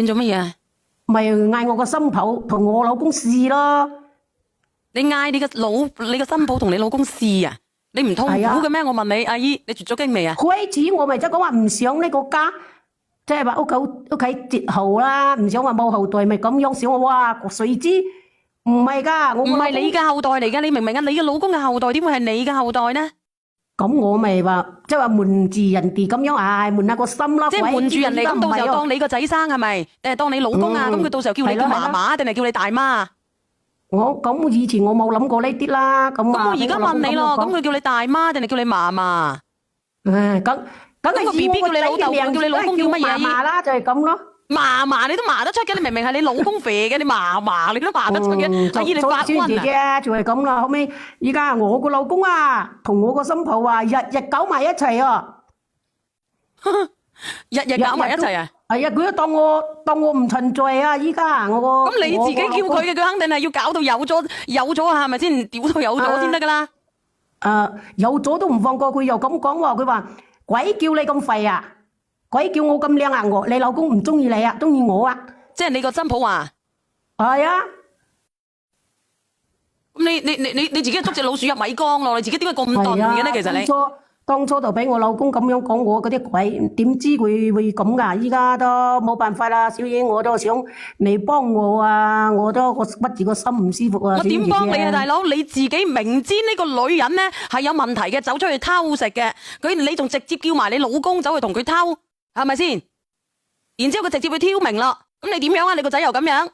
變做乜嘢啊？咪嗌我個新抱同我老公試咯。你嗌你個新抱同你老公試啊？你唔痛苦嘅咩？我問你，阿姨，你絕咗經未啊？開始我咪即係講話唔想呢個家，即係話屋企節後啦，唔想話冇後代咪咁樣想我哇，誰知唔係㗎，我唔係你嘅後代嚟㗎，你明唔明啊？你嘅老公嘅後代點會係你嘅後代呢？咁我咪話即係話瞞住人哋咁樣，瞞下個心咯。即係瞞住人哋，咁到時候當你個仔生係咪？定係當你老公啊？咁佢到時候叫你叫嫲嫲定係叫你大媽？咁以前我冇諗過呢啲啦。咁我而家問你咯，咁佢叫你大媽定係叫你嫲嫲？咁個 B B 叫你老豆，叫你老公叫乜嘢？嫲嫲啦，就係咁咯。嫲嫲你都嫲得出嘅，你明明係你老公肥嘅，你嫲嫲你都嫲得出嘅。阿姨你發瘟啊？就係咁啦。後尾依家我個老公啊，同我個新抱啊，日日搞埋一齊啊。日日搞埋一齊啊？係啊，佢都當我唔存在啊！依家我個咁你自己叫佢嘅，佢肯定係要搞到有咗係咪先？屌到有咗先得噶啦。有咗都唔放過佢，又咁講喎。佢話鬼叫你咁肥啊！鬼叫我咁靚啊！你老公唔中意你啊，中意我啊！即係你個新抱話係啊。咁你自己捉隻老鼠入米缸咯？你自己點解咁鈍嘅咧？其實你當初就俾我老公咁樣講我嗰啲鬼，點知佢會咁噶？依家都冇辦法啦，小姐，我都想你幫我啊！我屈住個心唔舒服啊！我點幫你啊，大佬？你自己明知呢個女人咧係有問題嘅，走出去偷食嘅，你仲直接叫埋你老公走去同佢偷，係咪先？然之後佢直接去挑明啦，咁你點樣啊？你個仔又咁樣？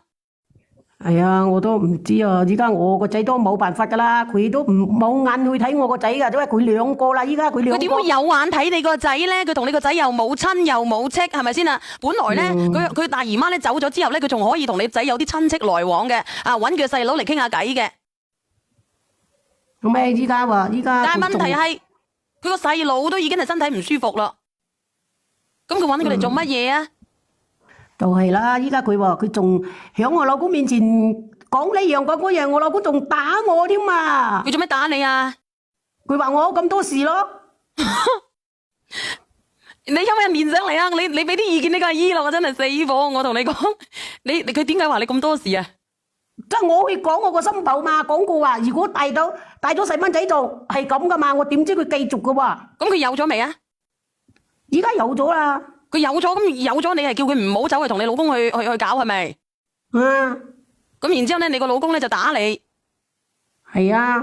係啊，我都唔知啊！依家我個仔都冇辦法噶啦，佢都冇眼去睇我個仔噶，因為佢兩個啦，依家佢兩個。佢點會有眼睇你個仔咧？佢同你個仔又冇親又冇戚，係咪先啊？本來咧，佢大姨媽咧走咗之後咧，佢仲可以同你仔有啲親戚來往嘅，揾佢細佬嚟傾下偈嘅。咁咩？依家？但係問題係，佢個細佬都已經係身體唔舒服啦。咁佢揾佢嚟做乜嘢啊？就係啦，依家佢話佢仲響我老公面前講呢樣講嗰樣，我老公仲打我添嘛。佢做咩打你啊？佢話我咁多事咯。你有冇人連上嚟啊？你俾啲意見呢個阿姨咯，我真係死火！我同你講，佢點解話你咁多事啊？即係我去講我個新抱嘛，講過話如果帶咗細蚊仔做係咁噶嘛，我點知佢繼續噶喎？咁佢有咗未啊？而家有咗啦。佢有咗，咁有咗，你係叫佢唔好走去同你老公去搞係咪？咁然之後咧，你個老公咧就打你。係啊。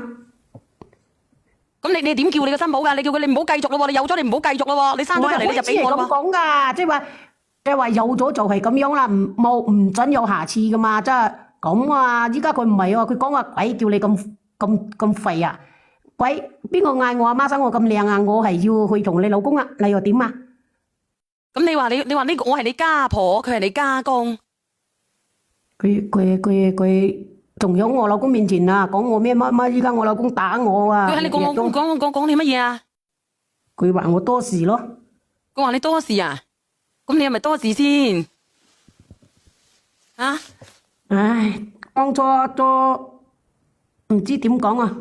咁你點叫你個新抱噶？你叫佢你唔好繼續咯，你有咗你唔好繼續咯，你生咗出嚟你就俾我咯。咁講噶，即係話有咗就係咁樣啦，唔准有下次噶嘛，即係咁啊！依家佢唔係喎，佢講話鬼叫你咁肥啊！鬼邊個嗌我阿媽生我咁靚啊？我係要去同你老公啊，你又點啊？咁你話呢個我係你家婆，佢係你家公，佢仲喺我老公面前啊，講我咩乜乜，依家我老公打我啊！佢喺你講你乜嘢啊？佢話我多事咯。佢話你多事啊？咁你係咪多事先？啊？唉，當初都唔知點講啊！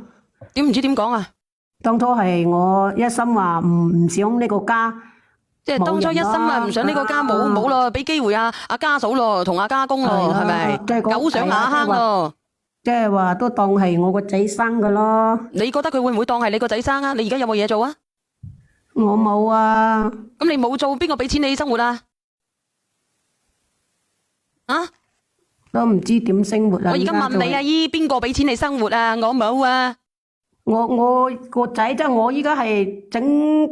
唔知點講啊？當初係我一心話唔想呢個家。即係當初一心啊，唔想呢個家冇咯，俾機會阿家嫂咯，同阿家公咯，係咪？狗上瓦坑咯。即係話都當係我個仔生噶咯。你覺得佢會唔會當係你個仔生啊？你而家有冇嘢做啊？我冇啊。咁你冇做，邊個俾錢你生活啊？啊？都唔知點生活啊！我而家問你阿姨，邊個俾錢你生活啊？我冇啊。我個仔即係我依家係整。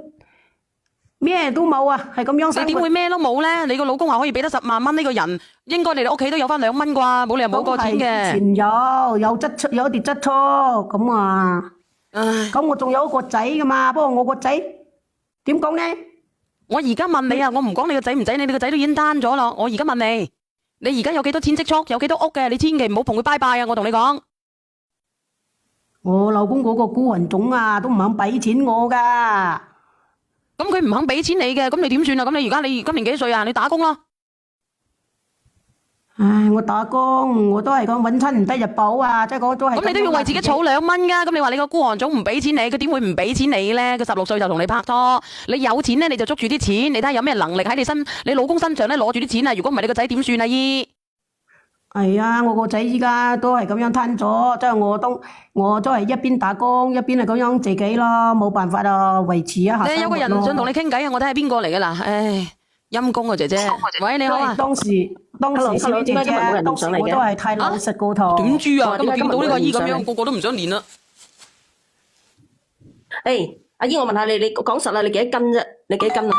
咩都冇啊，係咁樣生活。你點會咩都冇咧？你個老公話可以俾得10萬蚊，呢個人應該你哋屋企都有翻2蚊啩，冇理由冇過錢嘅。前有支出，有啲支出咁啊。咁我仲有一個仔噶嘛，不過我個仔點講咧？我而家問你啊，我唔講你個仔唔仔，你個仔都已經單咗咯。我而家問你，你而家有幾多錢積蓄，有幾多屋嘅？你千祈唔好同佢拜拜啊！我同你講，我老公嗰個孤魂種啊，都唔肯俾錢我噶。咁佢唔肯俾錢你嘅，咁你點算啊？咁你而家你今年幾歲啊？你打工咯。唉，我打工我都係講揾親唔得日補啊，即係講都係。咁你都要為自己儲2蚊噶。咁你話你個孤寒種唔俾錢你，佢點會唔俾錢你咧？佢16歲就同你拍拖，你有錢咧你就捉住啲錢，你睇下有咩能力喺你老公身上咧攞住啲錢啊！如果唔係你個仔點算啊？姨係啊，我個仔依家都係咁樣攤咗，即係我都係一邊打工一邊係咁樣自己咯，冇辦法啊，維持一下生活咯。有個人想同你傾偈啊，我睇下邊個嚟噶啦，唉，陰公啊姐姐，喂你好啊。當時小姐姐，當時我都係太老實過頭。點知啊？今日見到呢個阿姨咁樣，個個都唔想練啦。誒，阿姨，我問下你，你講實啦，你幾多斤啫？你幾多斤啊？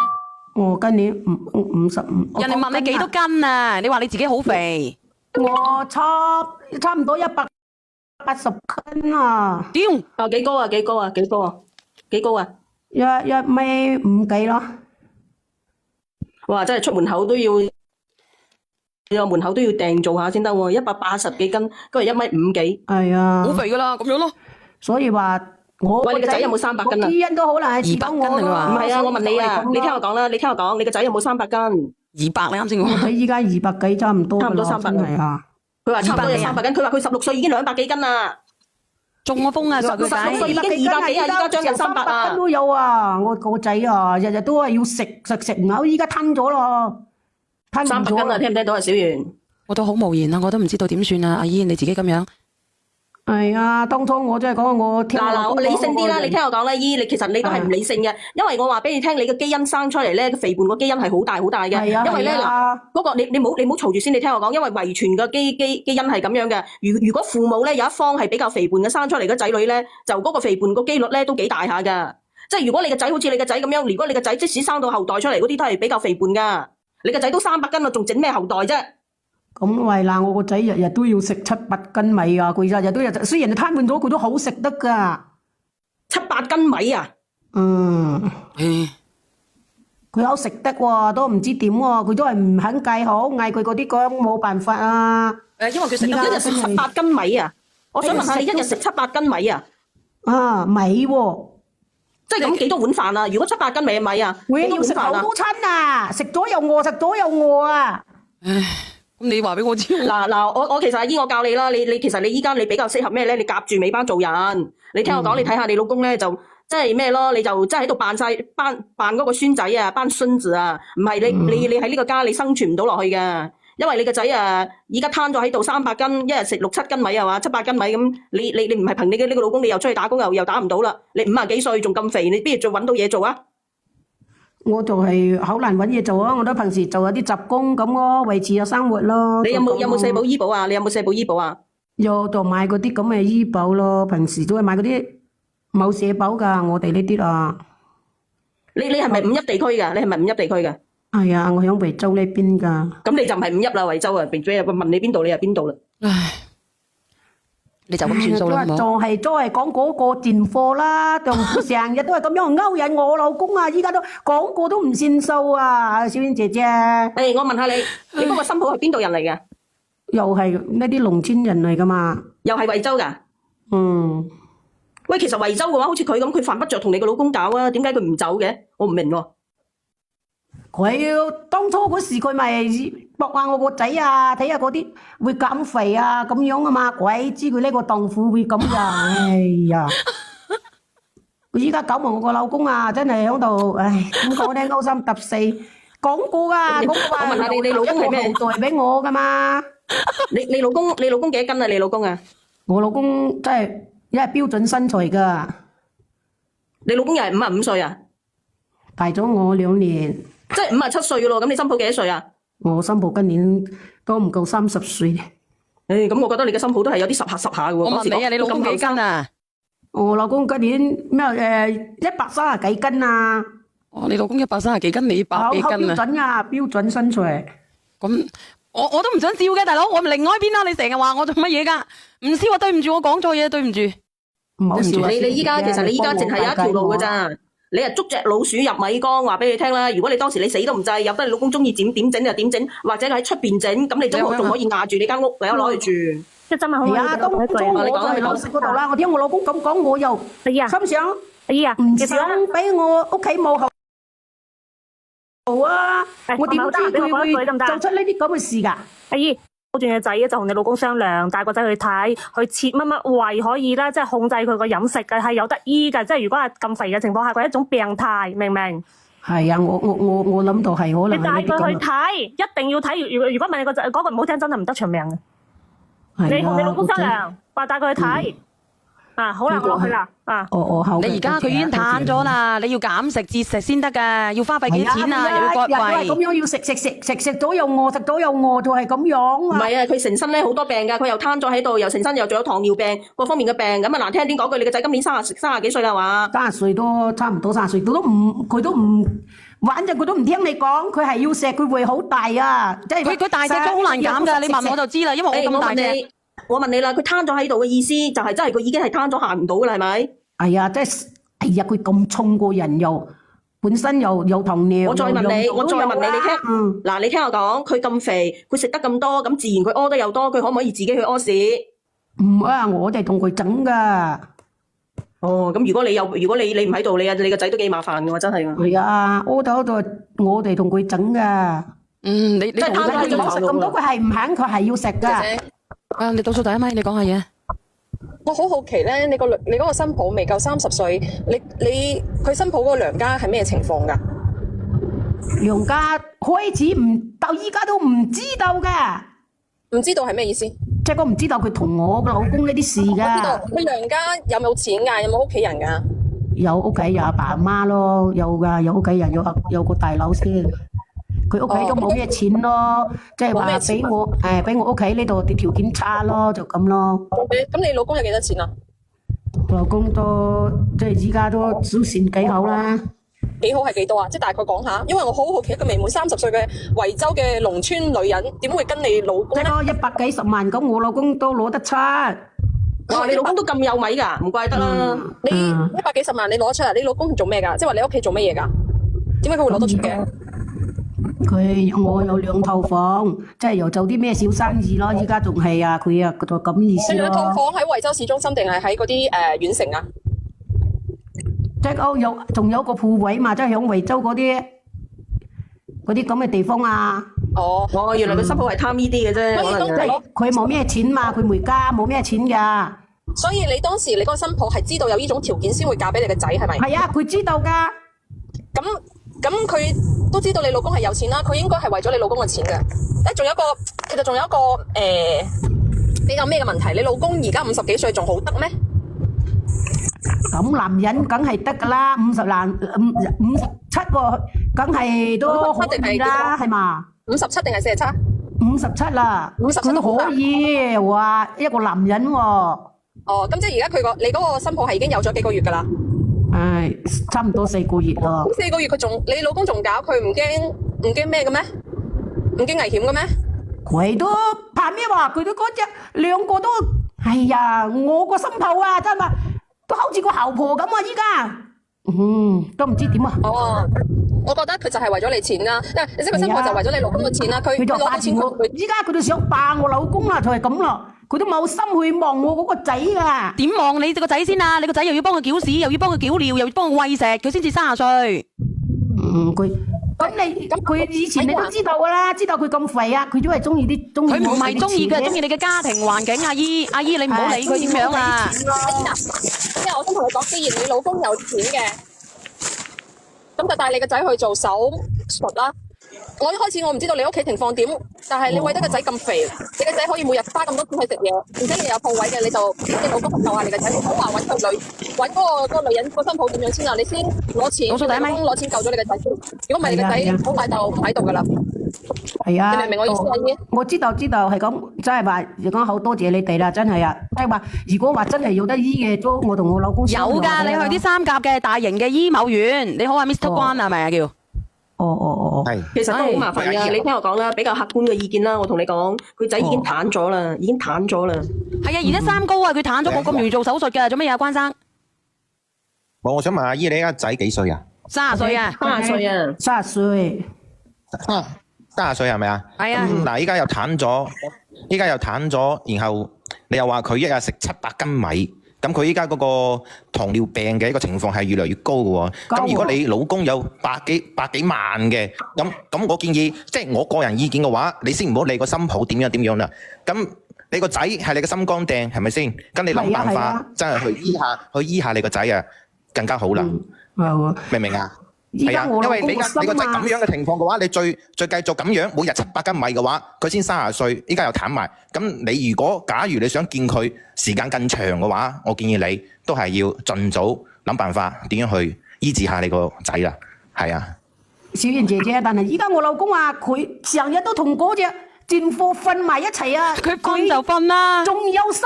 我今年55。人哋問你幾多斤啊？你話你自己好肥。我差唔多180斤啊！屌！啊，幾高啊？幾高啊？幾高啊？幾高啊1米5幾咯。哇！真係出門口都要，門口都要訂做下先得喎，180幾斤，嗰係1米5幾。係啊。好肥噶啦，咁樣咯。所以話我喂，你個仔有冇300斤啊？基因都好難係200斤啊嘛。唔係啊，我問你啊，你聽我講啦，你聽我講，你個仔有冇300斤？200你啱先講。我睇依家200幾差唔多。差唔多300係啊。佢話差唔多有300斤，佢話佢16歲已經200幾斤啦。中咗風啊！佢16歲已經200幾啊，依家將近300啊。斤都有啊！我個仔啊，日日都係要食唔飽，依家吞咗咯，吞唔300斤啊！咗。聽唔聽到啊，小袁？我都好無言啊，我都唔知道點算啊！阿姨你自己咁樣。係啊，當初我真係講我聽嗱，理性啲啦，你聽我講啦，姨，你其實你都係唔理性嘅，因為我話俾你聽，你個基因生出嚟咧，肥胖個基因係好大好大嘅，因為咧嗱，嗰個你唔好嘈住先，你聽我講，因為遺傳個基因係咁樣嘅。如果父母咧有一方係比較肥胖嘅，生出嚟嘅仔女咧，就嗰個肥胖個機率咧都幾大下噶。即係如果你個仔好似你個仔咁樣，如果你個仔即使生到後代出嚟嗰啲都係比較肥胖噶，你個仔都300斤啦，仲整咩後代啫？咁為嗱，我個仔日日都要食7-8斤米啊！佢日日都有，雖然攤滿咗，佢都好食得噶。7-8斤米啊！佢好食得喎，都唔知點喎，佢都係唔肯戒口，嗌佢嗰啲講冇辦法啊。因為佢食一日食7-8斤米啊！我想問下你，一日食7-8斤米啊？啊，米喎，即係咁幾多碗飯啊？如果7-8斤米嘅米啊，會要食好多餐啊！食咗又餓，食咗又餓啊！咁你話俾我知。嗱，我其實阿姨我教你啦，你其實你依家你比較適合咩咧？你夾住尾班做人，你聽我講，你睇下你老公咧就即係咩咯？你就即係喺度扮嗰個孫仔啊，扮孫子啊，唔係你喺呢個家你生存唔到落去嘅，因為你個仔啊依家攤咗喺度300斤，一日食6-7斤米係嘛，7-8斤米咁，你唔係憑你嘅呢個老公，你又出去打工又打唔到啦，你50幾歲仲咁肥，你不如再搵到嘢做啊？我就係好難揾嘢做啊！我都平時做下啲雜工咁咯，維持下生活咯。你有冇社保醫保啊？你有冇社保醫保啊？有就買嗰啲咁嘅醫保咯，平時都係買嗰啲冇社保噶，我哋呢啲啊。你係咪5邑地區㗎？你係咪5邑地區㗎？係啊，我響惠州呢邊噶。咁你就唔係5邑啦，惠州啊，並且問你邊度，你係邊度啦？唉，你就咁算數啦，都係講嗰個賤貨啦，就成日都係咁樣勾引我老公啊！依家都講過都唔算數啊，小燕姐姐。誒，我問下你，你嗰個新抱係邊度人嚟嘅？又係呢啲農村人嚟噶嘛？又係惠州㗎？喂，其實惠州嘅話，好似佢咁，佢犯不着同你個老公搞啊？點解佢唔走嘅？我唔明喎。佢當初嗰時佢咪博下我個仔啊，睇下嗰啲會減肥啊咁樣啊嘛，鬼知佢呢個豆腐會咁噶，哎呀！佢依家搞埋我個老公啊，真係喺度，唉，點講咧，勾心揼死，講過啊，講過話，我問下你老公係咩後代俾我噶嘛？你老公幾多斤啊？你老公啊？我老公真係一係標準身材噶。你老公又係55歲啊？大咗我2年。即係57歲噶咯，咁你新抱幾多歲啊？我新抱今年都唔夠30歲。咁我覺得你嘅新抱都係有啲十下嘅喎。我問你啊，你老公幾斤啊？我老公今年咩130幾斤啊？哦，你老公130幾斤，你100幾斤啊？標準啊，標準身材。咁我都唔想笑嘅，大佬，我唔另外一邊啦。你成日話我做乜嘢噶？唔笑啊，對唔住，我講錯嘢，對唔住。唔好笑。你依家其實你依家淨係有一條路噶咋？你係捉隻老鼠入米缸，話俾你聽啦。如果你當時你死都唔制，由得你老公中意點整就點整，或者喺出邊整，咁你仲可以壓住你間屋，你有攞去住。即係真係可唔可以當初我就係老實嗰度啦。我聽我老公咁講，我又心想，唔想俾我屋企冇後啊！我點知佢會做出呢啲咁嘅事㗎？阿姨。住嘅仔就同你老公商量，帶個仔去睇，去切乜乜胃可以啦，即係控制佢個飲食嘅，係有得醫嘅。即係如果係咁肥嘅情況下，佢係一種病態，明唔明？係啊，我諗到係可能你帶佢去睇，一定要睇。如果問你個仔嗰個唔好聽，真係唔得長命嘅。你同你老公商量，話帶佢去睇。啊，好啦，我落去啦。啊，你而家佢已經攤咗啦，你要減食節食先得噶，要花費幾錢啊？又要割胃。咁樣要食到又餓，食到又餓，就係咁樣。唔係啊，佢成身咧好多病噶，佢又攤咗喺度，又成身又仲有糖尿病，各方面嘅病。咁啊難聽啲講句，你個仔今年30幾歲啦話？30歲都差唔多30歲，佢都唔，反正佢都唔聽你講，佢係要食，佢會好大啊！即係佢大隻都好難減噶，你問我就知啦，因為我咁大隻。我問你啦，佢攤咗喺度嘅意思就係真係佢已經係攤咗行唔到噶啦，係咪？係啊，即係哎呀，佢咁重個人又本身又糖尿。我再問你，你聽。嗱，你聽我講，佢咁肥，佢食得咁多，咁自然佢屙得又多，佢可唔可以自己去屙屎？唔啊，我哋同佢整噶。哦，咁如果你唔喺度，你個仔都幾麻煩噶喎，真係噶。係啊，屙到我哋同佢整噶。你即係攤咗佢食咁多，佢係唔肯，佢係要食噶。你倒數第一咪，你講下嘢。我好好奇咧，你嗰個新抱未夠30歲，佢新抱嗰個娘家係咩情況噶？娘家開始到依家都唔知道噶。唔知道係咩意思？即係我唔知道佢同我老公呢啲事噶。我知道佢娘家有冇錢噶？有冇屋企人噶？有屋企有阿爸阿媽咯，有噶，有屋企人，有個大佬先。佢屋企都冇咩錢咯，即係話俾我屋企呢度啲條件差咯，就咁咯。咁你老公有幾多錢啊？老公都即係依家都少算幾好啦。幾好係幾多啊？即係大概講下，因為我好好奇一個未滿30歲嘅惠州嘅農村女人，點會跟你老公咧？即係100幾十萬，咁我老公都攞得出。哇！你老公都咁有米㗎，唔怪得啦。你100幾十萬你攞出嚟，你老公做咩㗎？即係話你屋企做乜嘢㗎？點解佢會攞得出嘅？我有2套房，即係又做啲咩小生意咯。依家仲係啊，佢就咁意思咯。你2套房喺惠州市中心定係喺嗰啲縣城啊？即係仲有個鋪位嘛，即係響惠州嗰啲咁嘅地方啊。哦，原來佢新抱係貪呢啲嘅啫。佢冇咩錢嘛，佢梅家冇咩錢噶。所以你當時你嗰個新抱係知道有呢種條件先會嫁俾你個仔係咪？係啊，佢知道噶。咁佢都知道你老公係有錢啦，佢應該係為咗你老公嘅錢嘅。其實仲有一個比較咩嘅問題？你老公而家50幾歲仲好得咩？咁男人梗係得噶啦，57個梗係都可以啦，係嘛？57定係47？57啦，57都可以。哇，一個男人喎。哦，咁即係而家你嗰個新抱係已經有咗幾個月噶啦？差唔多4個月咯。咁4個月你老公仲搞佢，唔驚咩嘅咩？唔驚危險嘅咩？佢都怕咩話？佢都嗰隻2個都，哎呀，我個新抱啊，真係都好似個姣婆咁啊！依家，都唔知點啊。我覺得佢就係為咗你錢啦，你知佢新抱就為咗你老公嘅錢啦。佢就霸錢我，依家佢就想霸我老公啦，就係咁咯。佢都冇心去望我嗰個仔噶。點望你個仔先啊？你個仔又要幫佢攪屎，又要幫佢攪尿，又要幫佢餵食，佢先至30歲。佢以前你都知道噶啦，知道佢咁肥啊，佢都係中意啲中意。佢唔係中意，佢係中意你嘅家庭環境。阿姨你唔好理佢點樣啊。因為我想同你講，既然你老公有錢嘅，咁就帶你個仔去做手術啦。我一開始我唔知道你屋企情況點，但係你餵得個仔咁肥，你個仔可以每日花咁多錢去食嘢，而且你有鋪位嘅，你老公就救下你個仔，唔好話揾嗰個女人個新抱點樣先啊！你先攞錢，攞錢救咗你個仔先。如果唔係，你個仔好快就唔喺度噶啦。係啊，你明唔明我意思啊？姨，我知道係咁，即係話講好多謝你哋啦，真係啊！即係話如果話真係有得醫嘅，都我同我老公有㗎，你去啲3甲嘅大型嘅醫某院，你好啊 Mr. 關係咪啊叫？係，其實都好麻煩㗎。你聽我講啦，比較客觀嘅意見啦，我同你講，佢仔已經癱咗啦，係啊，而家3高啊，佢癱咗，冇咁容易做手術㗎，做乜嘢啊，關生？我想問阿姨，你而家仔幾歲啊？30歲啊，30歲啊，30歲。30歲係咪啊？係啊。嗱，依家又癱咗，然後你又話佢一日食700斤米，咁佢依家嗰個糖尿病嘅一個情況係越嚟越高嘅喎。咁如果你老公有百幾萬嘅，咁我建議，即係我個人意見嘅話，你先唔好理個心抱點樣啦。咁你個仔係你嘅心肝病，係咪先？咁你諗辦法，真係去醫下你個仔啊，更加好啦。明唔明啊？係啊，因為你個仔咁樣嘅情況嘅話，你再繼續咁樣每日700斤米嘅話，佢先30歲，依家又淡埋。咁你假如你想見佢時間更長嘅話，我建議你都係要盡早諗辦法點樣去醫治下你個仔啦。係啊，小賢姐姐，但係依家我老公話佢成日都同嗰隻賤貨瞓埋一齊啊！佢瞓就瞓啦，仲有心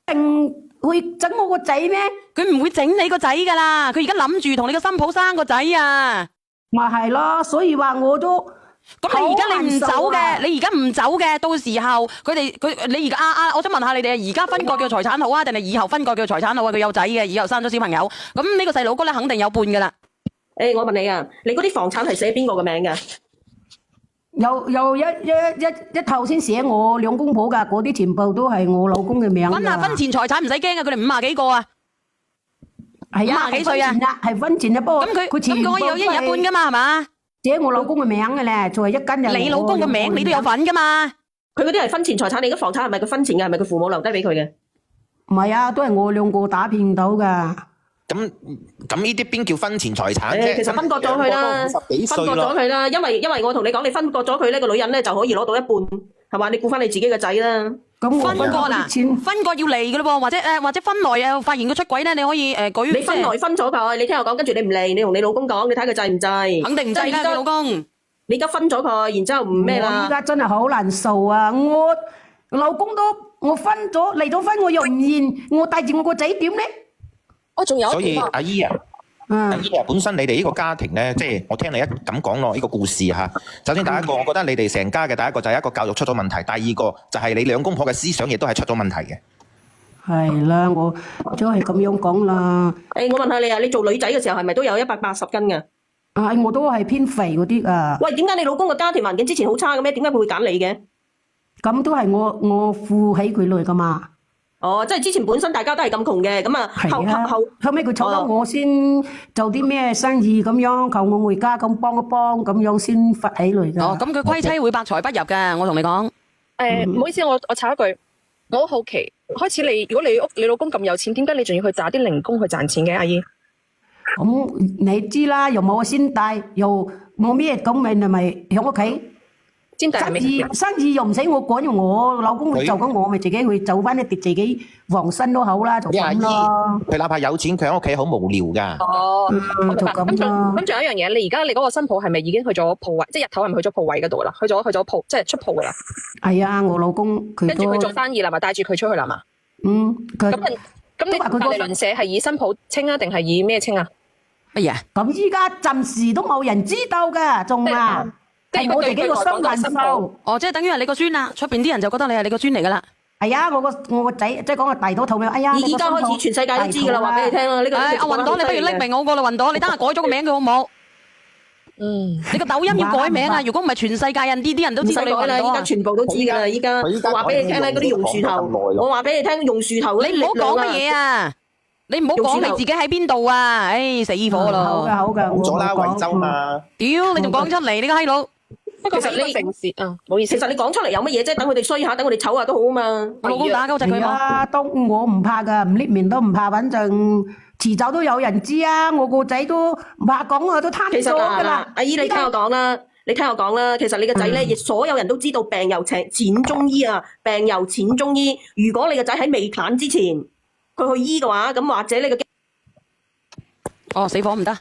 情去整我個仔咩？佢唔會整你個仔噶啦，佢而家諗住同你個新抱生個仔啊！咪係咯，所以話我都咁你而家你唔走嘅，你而家唔走嘅，到時候你而家我想問下你哋，而家分割嘅財產好啊，定係以後分割嘅財產好啊？佢有仔嘅，以後生咗小朋友，咁呢個細佬哥咧肯定有半噶啦。我問你啊，你嗰啲房產係寫邊個嘅名㗎？有一頭先寫我兩公婆噶，嗰啲全部都係我老公嘅名。分錢財產唔使驚啊，佢哋50幾個啊，係啊，50幾歲啊，係分錢啊，不過咁佢可以有一人一半噶嘛，係嘛？寫我老公嘅名嘅咧，就係一間人。你老公嘅名你都有份噶嘛？佢嗰啲係分錢財產，你嘅房產係咪佢分錢嘅？係咪佢父母留低俾佢嘅？唔係啊，都係我兩個打拼到噶。咁呢啲邊叫分錢財產啫？其實分割咗佢啦，分割咗佢啦，因為我同你講，你分割咗佢呢個女人咧就可以攞到一半，係嘛？你顧翻你自己嘅仔啦。咁分割嗱，分割要嚟噶咯喎，或者分來啊，發現佢出軌咧，你可以舉。你分來分咗佢，你聽我講，跟住你唔嚟，你同你老公講，你睇佢制唔制？肯定唔制啦，佢老公。你而家分咗佢，然之後唔咩啦？我而家真係好難受啊！我老公都我分咗離咗婚，我又唔認，我帶住我個仔點咧？仲有。所以阿姨啊，本身你哋呢個家庭咧，即係我聽你一咁講咯，呢個故事嚇。首先第一個，我覺得你哋成家嘅第一個就係一個教育出咗問題，第二個就係你兩公婆嘅思想亦都係出咗問題嘅。係啦，我都係咁樣講啦。我問下你啊，你做女仔嘅時候係咪都有180斤㗎？我都係偏肥嗰啲啊。喂，點解你老公嘅家庭環境之前好差嘅咩？點解佢會揀你嘅？咁都係我負起佢嚟噶嘛。哦，即係之前本身大家都係咁窮嘅，咁啊後尾佢湊咗我先做啲咩生意咁樣，求我回家咁幫一幫咁樣先發起嚟噶。哦，咁佢歸妻會百財不入嘅，我同你講。唔好意思，我插一句，我好好奇，開始如果你老公咁有錢，點解你仲要去打啲零工去賺錢嘅，阿姨？咁你知啦，又冇先帶，又冇咩咁咪喺屋企。生意又唔使我管，我老公會做緊，我咪自己去做翻一碟自己黃身都好啦，就咁咯。佢哪怕有錢，佢喺屋企好無聊噶。哦，就咁咯。咁仲有一樣嘢，你而家你嗰個新抱係咪已經去咗鋪位？即係日頭係咪去咗鋪位嗰度啦？去咗鋪，即係出鋪噶啦。係啊，我老公佢跟住佢做生意啦嘛，帶住佢出去啦嘛。咁你隔離鄰舍係以新抱稱啊，定係以咩稱啊？乜嘢？咁依家暫時都冇人知道噶，仲啊。係我自己個雙眼收。哦，即係等於係你個孫啦，出邊啲人就覺得你係你個孫嚟噶啦。係啊，我個仔即係講個大到肚咩？哎呀，而家開始全世界都知噶啦，話俾你聽啦。呢個阿雲朵，你不如匿名我個啦，雲朵，你等下改咗個名佢好冇？你個抖音要改名啊！如果唔係全世界人啲人都知道你雲朵啊。依家全部都知噶啦，依家我話俾你聽咧，嗰啲榕樹頭，我話俾你聽榕樹頭。你唔好講乜嘢啊！你唔好講你自己喺邊度啊！唉，死火咯！好噶好噶，講咗啦，惠州嘛。屌，你仲講出嚟呢個閪佬！不過其實你城市唔好意思，其實你講出嚟有乜嘢啫？等佢哋衰下，等佢哋醜下都好啊嘛。我老公打鳩窒佢嘛。都我唔怕噶，唔匿面都唔怕，反正遲早都有人知啊！我個仔都唔怕講啊，都攤咗噶啦。阿姨，你聽我講啦，其實你個仔咧，亦所有人都知道病由淺中醫啊，病由淺中醫。如果你個仔喺未癱之前，佢去醫嘅話，咁或者你個死火唔得。